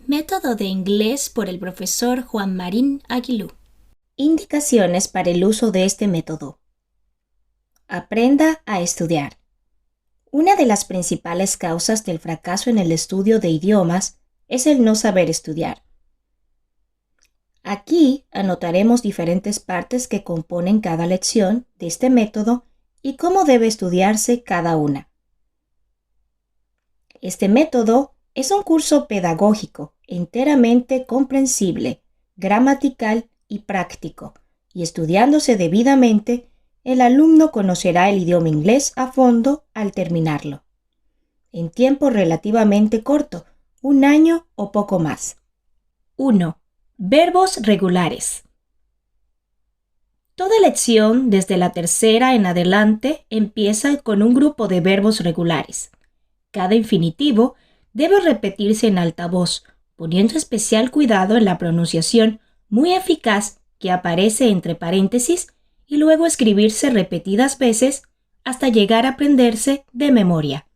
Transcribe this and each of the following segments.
Método de inglés por el profesor Juan Marín Aguilú. Indicaciones para el uso de este método. Aprenda a estudiar. Una de las principales causas del fracaso en el estudio de idiomas es el no saber estudiar. Aquí anotaremos diferentes partes que componen cada lección de este método y cómo debe estudiarse cada una. Este método es un curso pedagógico enteramente comprensible, gramatical y práctico, y estudiándose debidamente, el alumno conocerá el idioma inglés a fondo al terminarlo, en tiempo relativamente corto, 1 año o poco más. 1. Verbos regulares. Toda lección, desde la tercera en adelante, empieza con un grupo de verbos regulares. Cada infinitivo debe repetirse en alta voz, poniendo especial cuidado en la pronunciación muy eficaz que aparece entre paréntesis y luego escribirse repetidas veces hasta llegar a aprenderse de memoria.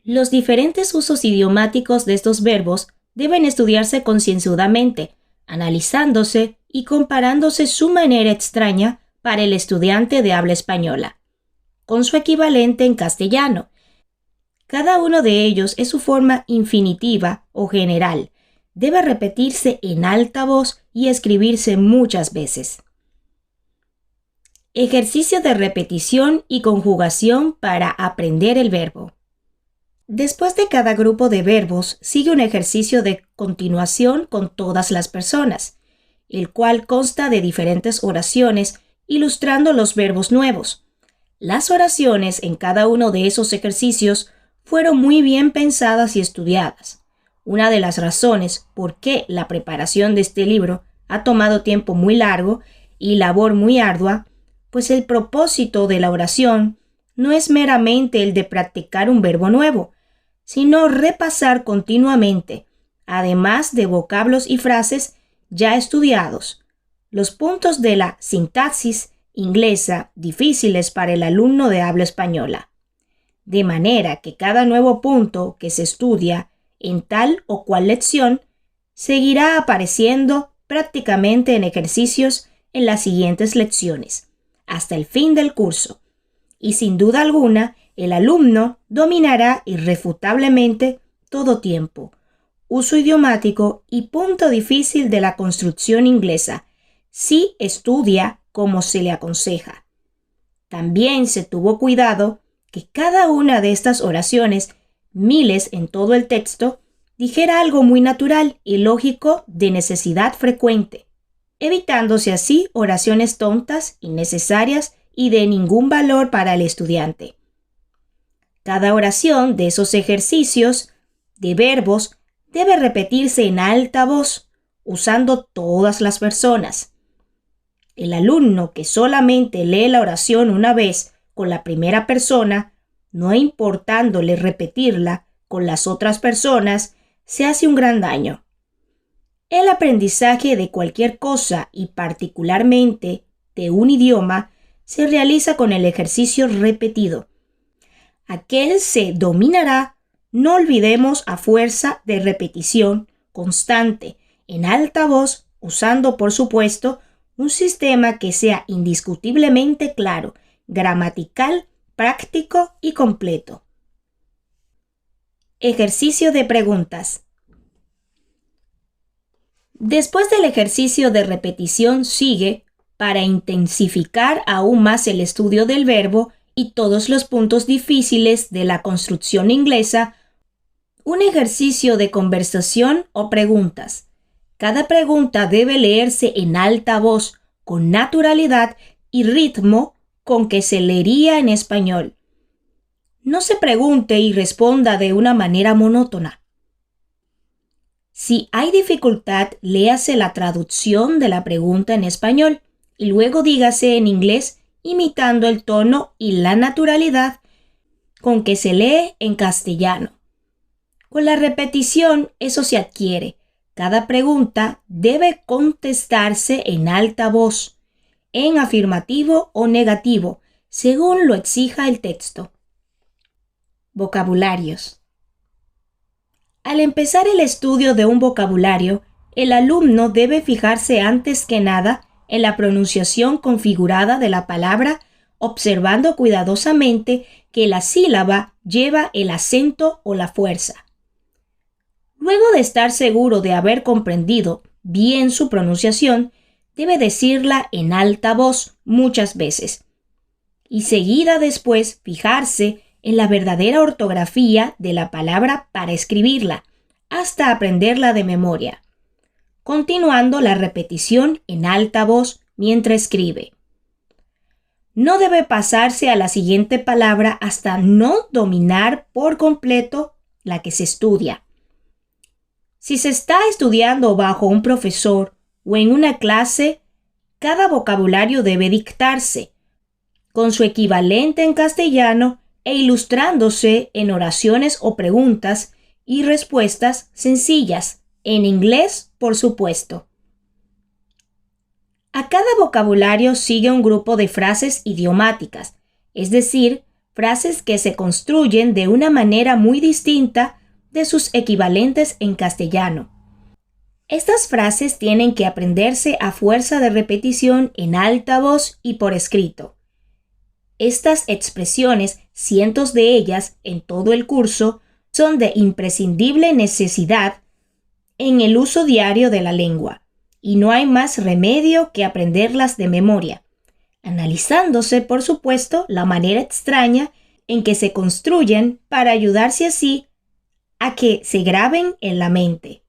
Los diferentes usos idiomáticos de estos verbos deben estudiarse concienzudamente, analizándose y comparándose su manera extraña para el estudiante de habla española con su equivalente en castellano. Cada uno de ellos es su forma infinitiva o general. Debe repetirse en alta voz y escribirse muchas veces. Ejercicio de repetición y conjugación para aprender el verbo. Después de cada grupo de verbos, sigue un ejercicio de continuación con todas las personas, el cual consta de diferentes oraciones ilustrando los verbos nuevos. Las oraciones en cada uno de esos ejercicios fueron muy bien pensadas y estudiadas. Una de las razones por qué la preparación de este libro ha tomado tiempo muy largo y labor muy ardua, pues el propósito de la oración no es meramente el de practicar un verbo nuevo, sino repasar continuamente, además de vocablos y frases ya estudiados, los puntos de la sintaxis inglesa difíciles para el alumno de habla española, de manera que cada nuevo punto que se estudia en tal o cual lección seguirá apareciendo prácticamente en ejercicios en las siguientes lecciones, hasta el fin del curso, y sin duda alguna el alumno dominará irrefutablemente todo tiempo, uso idiomático y punto difícil de la construcción inglesa, si estudia como se le aconseja. También se tuvo cuidado que cada una de estas oraciones, miles en todo el texto, dijera algo muy natural y lógico de necesidad frecuente, evitándose así oraciones tontas, innecesarias y de ningún valor para el estudiante. Cada oración de esos ejercicios de verbos debe repetirse en alta voz, usando todas las personas. El alumno que solamente lee la oración una vez con la primera persona, no importándole repetirla con las otras personas, se hace un gran daño. El aprendizaje de cualquier cosa y particularmente de un idioma se realiza con el ejercicio repetido. Aquel se dominará, no olvidemos, a fuerza de repetición constante, en alta voz, usando por supuesto un sistema que sea indiscutiblemente claro, gramatical, práctico y completo. Ejercicio de preguntas. Después del ejercicio de repetición sigue, para intensificar aún más el estudio del verbo y todos los puntos difíciles de la construcción inglesa, un ejercicio de conversación o preguntas. Cada pregunta debe leerse en alta voz, con naturalidad y ritmo con que se leería en español. No se pregunte y responda de una manera monótona. Si hay dificultad, léase la traducción de la pregunta en español y luego dígase en inglés imitando el tono y la naturalidad con que se lee en castellano. Con la repetición eso se adquiere. Cada pregunta debe contestarse en alta voz, en afirmativo o negativo, según lo exija el texto. Vocabularios. Al empezar el estudio de un vocabulario, el alumno debe fijarse antes que nada en la pronunciación configurada de la palabra, observando cuidadosamente que la sílaba lleva el acento o la fuerza. Luego de estar seguro de haber comprendido bien su pronunciación, debe decirla en alta voz muchas veces. Y seguida después fijarse en la verdadera ortografía de la palabra para escribirla, hasta aprenderla de memoria, continuando la repetición en alta voz mientras escribe. No debe pasarse a la siguiente palabra hasta no dominar por completo la que se estudia. Si se está estudiando bajo un profesor o en una clase, cada vocabulario debe dictarse, con su equivalente en castellano e ilustrándose en oraciones o preguntas y respuestas sencillas, en inglés, por supuesto. A cada vocabulario sigue un grupo de frases idiomáticas, es decir, frases que se construyen de una manera muy distinta de sus equivalentes en castellano. Estas frases tienen que aprenderse a fuerza de repetición en alta voz y por escrito. Estas expresiones, cientos de ellas en todo el curso, son de imprescindible necesidad en el uso diario de la lengua, y no hay más remedio que aprenderlas de memoria, analizándose, por supuesto, la manera extraña en que se construyen para ayudarse así a que se graben en la mente.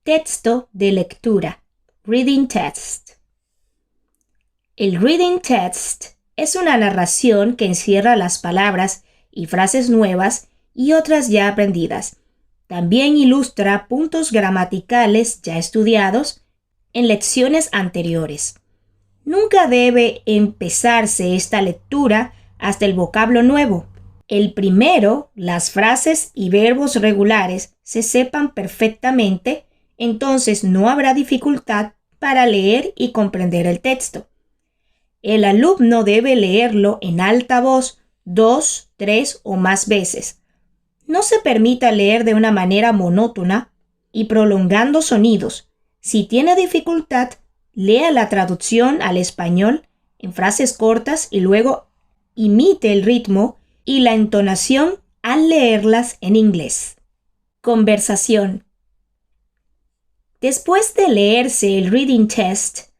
Texto de lectura. Reading text. El reading text es una narración que encierra las palabras y frases nuevas y otras ya aprendidas. También ilustra puntos gramaticales ya estudiados en lecciones anteriores. Nunca debe empezarse esta lectura hasta el vocablo nuevo. El primero, las frases y verbos regulares se sepan perfectamente, entonces no habrá dificultad para leer y comprender el texto. El alumno debe leerlo en alta voz 2, 3 o más veces. No se permita leer de una manera monótona y prolongando sonidos. Si tiene dificultad, lea la traducción al español en frases cortas y luego imite el ritmo y la entonación al leerlas en inglés. Conversación. Después de leerse el reading test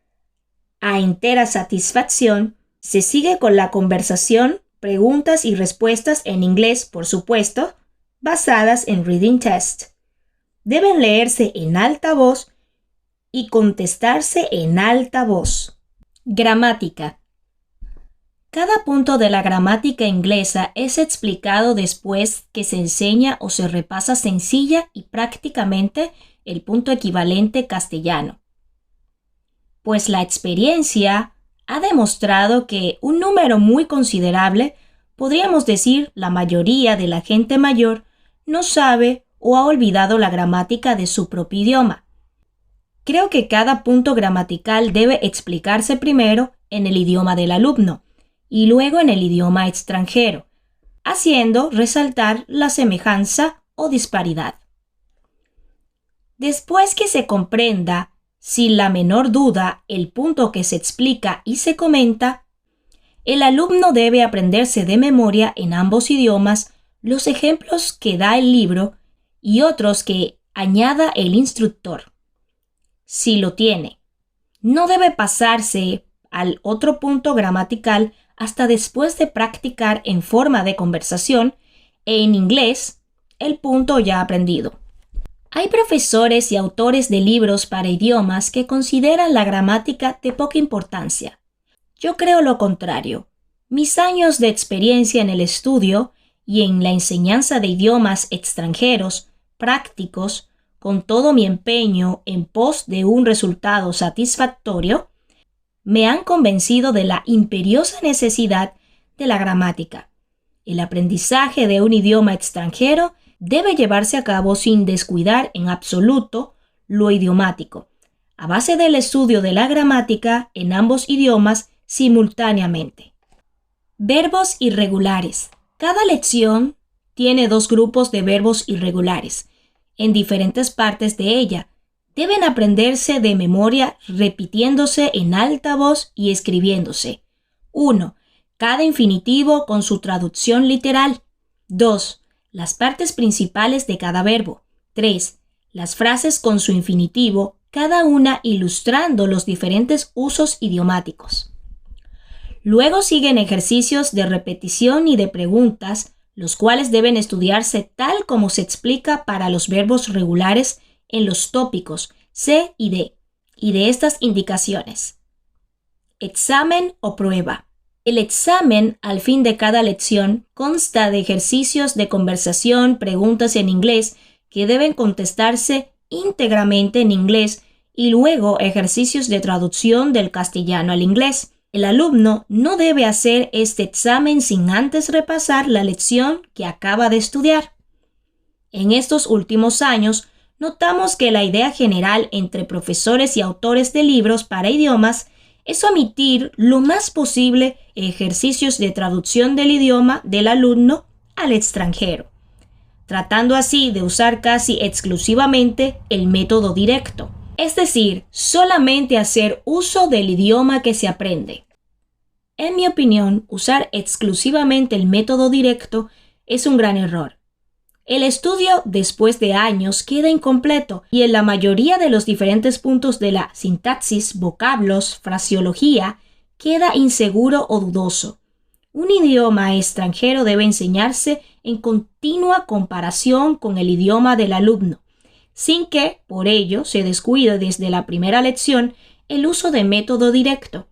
a entera satisfacción, se sigue con la conversación, preguntas y respuestas en inglés, por supuesto, basadas en reading test. Deben leerse en alta voz y contestarse en alta voz. Gramática. Cada punto de la gramática inglesa es explicado después que se enseña o se repasa sencilla y prácticamente el punto equivalente castellano. Pues la experiencia ha demostrado que un número muy considerable, podríamos decir la mayoría de la gente mayor, no sabe o ha olvidado la gramática de su propio idioma. Creo que cada punto gramatical debe explicarse primero en el idioma del alumno y luego en el idioma extranjero, haciendo resaltar la semejanza o disparidad. Después que se comprenda, sin la menor duda, el punto que se explica y se comenta, el alumno debe aprenderse de memoria en ambos idiomas los ejemplos que da el libro y otros que añada el instructor, si lo tiene. No debe pasarse al otro punto gramatical hasta después de practicar en forma de conversación e en inglés el punto ya aprendido. Hay profesores y autores de libros para idiomas que consideran la gramática de poca importancia. Yo creo lo contrario. Mis años de experiencia en el estudio y en la enseñanza de idiomas extranjeros prácticos, con todo mi empeño en pos de un resultado satisfactorio, me han convencido de la imperiosa necesidad de la gramática. El aprendizaje de un idioma extranjero debe llevarse a cabo sin descuidar en absoluto lo idiomático, a base del estudio de la gramática en ambos idiomas simultáneamente. Verbos irregulares. Cada lección tiene 2 grupos de verbos irregulares, en diferentes partes de ella. Deben aprenderse de memoria repitiéndose en alta voz y escribiéndose. 1. Cada infinitivo con su traducción literal. 2. Las partes principales de cada verbo. 3. Las frases con su infinitivo, cada una ilustrando los diferentes usos idiomáticos. Luego siguen ejercicios de repetición y de preguntas, los cuales deben estudiarse tal como se explica para los verbos regulares en los tópicos C y D, y de estas indicaciones. Examen o prueba. El examen al fin de cada lección consta de ejercicios de conversación, preguntas en inglés que deben contestarse íntegramente en inglés y luego ejercicios de traducción del castellano al inglés. El alumno no debe hacer este examen sin antes repasar la lección que acaba de estudiar. En estos últimos años, notamos que la idea general entre profesores y autores de libros para idiomas es omitir lo más posible ejercicios de traducción del idioma del alumno al extranjero, tratando así de usar casi exclusivamente el método directo, es decir, solamente hacer uso del idioma que se aprende. En mi opinión, usar exclusivamente el método directo es un gran error. El estudio después de años queda incompleto y en la mayoría de los diferentes puntos de la sintaxis, vocablos, fraseología, queda inseguro o dudoso. Un idioma extranjero debe enseñarse en continua comparación con el idioma del alumno, sin que, por ello, se descuide desde la primera lección el uso de método directo,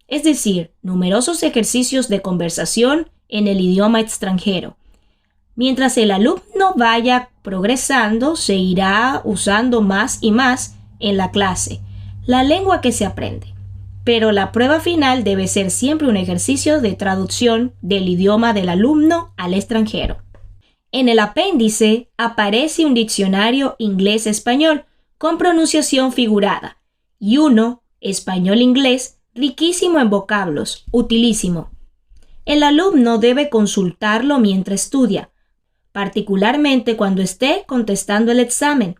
es decir, numerosos ejercicios de conversación en el idioma extranjero. Mientras el alumno vaya progresando, se irá usando más y más en la clase la lengua que se aprende. Pero la prueba final debe ser siempre un ejercicio de traducción del idioma del alumno al extranjero. En el apéndice aparece un diccionario inglés-español con pronunciación figurada y uno español-inglés riquísimo en vocablos, utilísimo. El alumno debe consultarlo mientras estudia, particularmente cuando esté contestando el examen.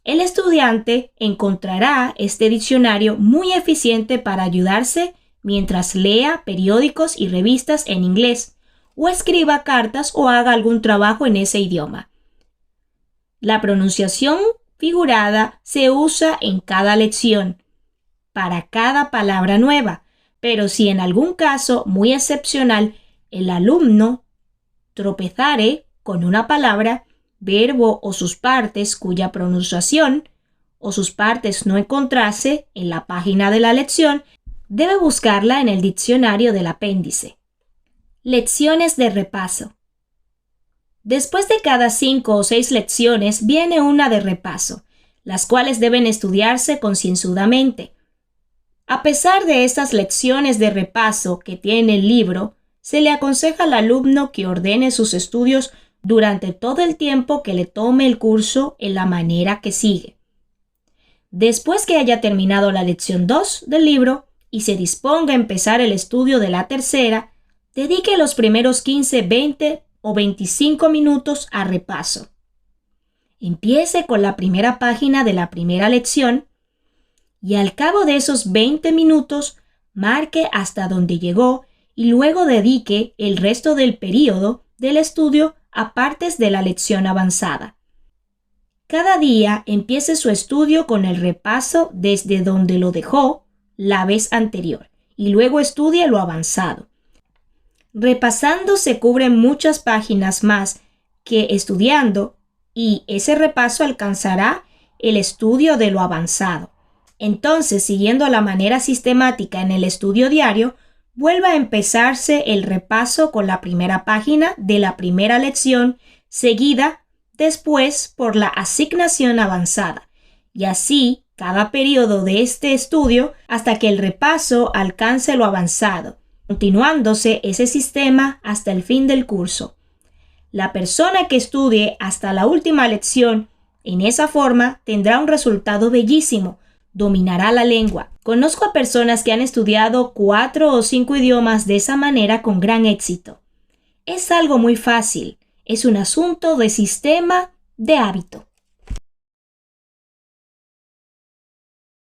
El estudiante encontrará este diccionario muy eficiente para ayudarse mientras lea periódicos y revistas en inglés o escriba cartas o haga algún trabajo en ese idioma. La pronunciación figurada se usa en cada lección, para cada palabra nueva, pero si en algún caso muy excepcional el alumno tropezare con una palabra, verbo o sus partes cuya pronunciación o sus partes no encontrase en la página de la lección, debe buscarla en el diccionario del apéndice. Lecciones de repaso. Después de cada 5 o 6 lecciones viene una de repaso, las cuales deben estudiarse concienzudamente. A pesar de estas lecciones de repaso que tiene el libro, se le aconseja al alumno que ordene sus estudios durante todo el tiempo que le tome el curso en la manera que sigue. Después que haya terminado la lección 2 del libro y se disponga a empezar el estudio de la tercera, dedique los primeros 15, 20 o 25 minutos a repaso. Empiece con la primera página de la primera lección y al cabo de esos 20 minutos marque hasta donde llegó y luego dedique el resto del período del estudio a partes de la lección avanzada. Cada día empiece su estudio con el repaso desde donde lo dejó la vez anterior y luego estudie lo avanzado. Repasando se cubren muchas páginas más que estudiando y ese repaso alcanzará el estudio de lo avanzado. Entonces, siguiendo la manera sistemática en el estudio diario, vuelva a empezarse el repaso con la primera página de la primera lección, seguida después por la asignación avanzada, y así cada periodo de este estudio hasta que el repaso alcance lo avanzado, continuándose ese sistema hasta el fin del curso. La persona que estudie hasta la última lección en esa forma tendrá un resultado bellísimo, dominará la lengua. Conozco a personas que han estudiado 4 o 5 idiomas de esa manera con gran éxito. Es algo muy fácil. Es un asunto de sistema, de hábito.